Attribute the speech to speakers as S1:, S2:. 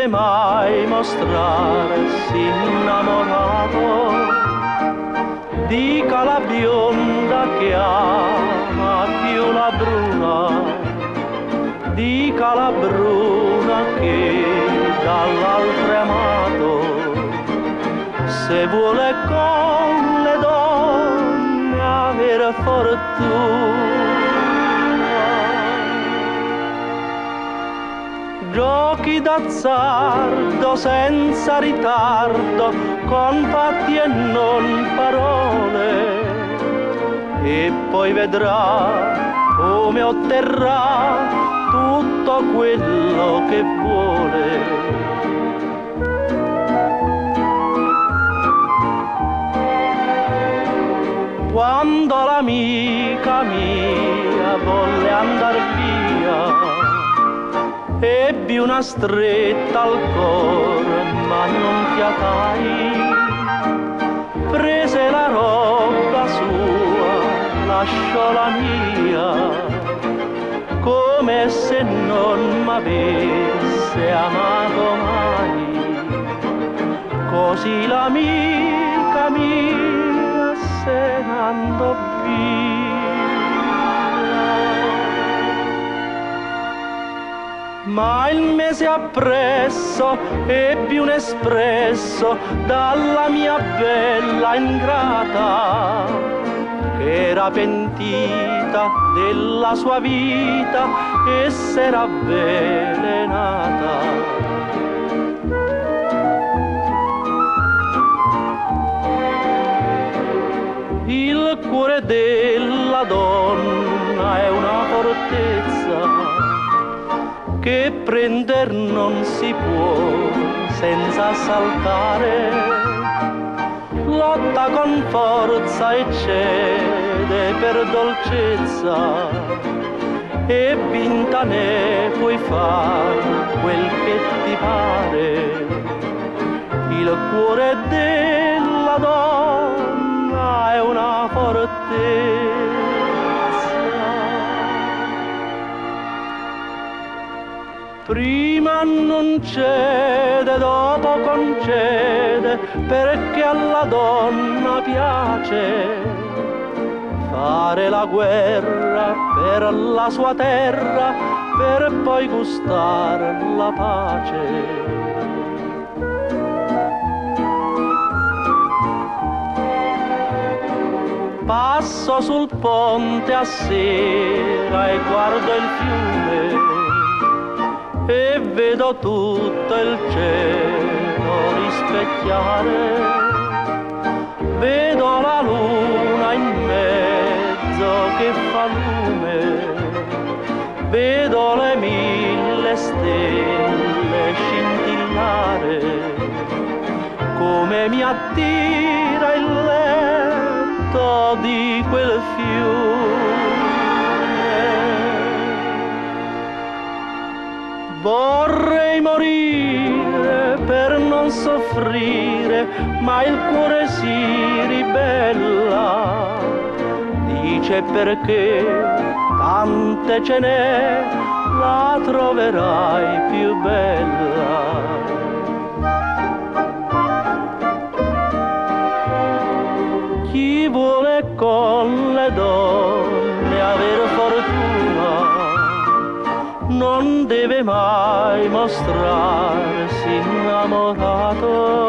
S1: deve mai mostrarsi innamorato. Dica la bionda che ama più la bruna, dica la bruna che dall'altro è amato. Se vuole con le donne avere fortuna, giochi d'azzardo senza ritardo, con fatti e non parole, e poi vedrà come otterrà tutto quello che vuole. Quando l'amica mia volle andar via, ebbi una stretta al cor, ma non fiatai. Prese la roba sua, lasciò la mia, come se non m'avesse amato mai. Così l'amica mia se n'andò via. Ma il mese appresso ebbi un espresso dalla mia bella ingrata, che era pentita della sua vita e s'era avvelenata. Il cuore della donna è una fortezza che prender non si può senza saltare. Lotta con forza e cede per dolcezza, e vinta ne puoi fare quel che ti pare. Il cuore della donna è una fortezza. Prima non cede, dopo concede, perché alla donna piace fare la guerra per la sua terra, per poi gustare la pace. Passo sul ponte a sera e guardo il fiume, e vedo tutto il cielo rispecchiare. Vedo la luna in mezzo che fa lume, vedo le 1000 stelle scintillare, come mi attira il letto di quel fiume. Vorrei morire per non soffrire, ma il cuore si ribella. Dice perché tante ce n'è, la troverai più bella. Chi vuole con le donne avere fortuna non deve mai mostrarsi innamorato.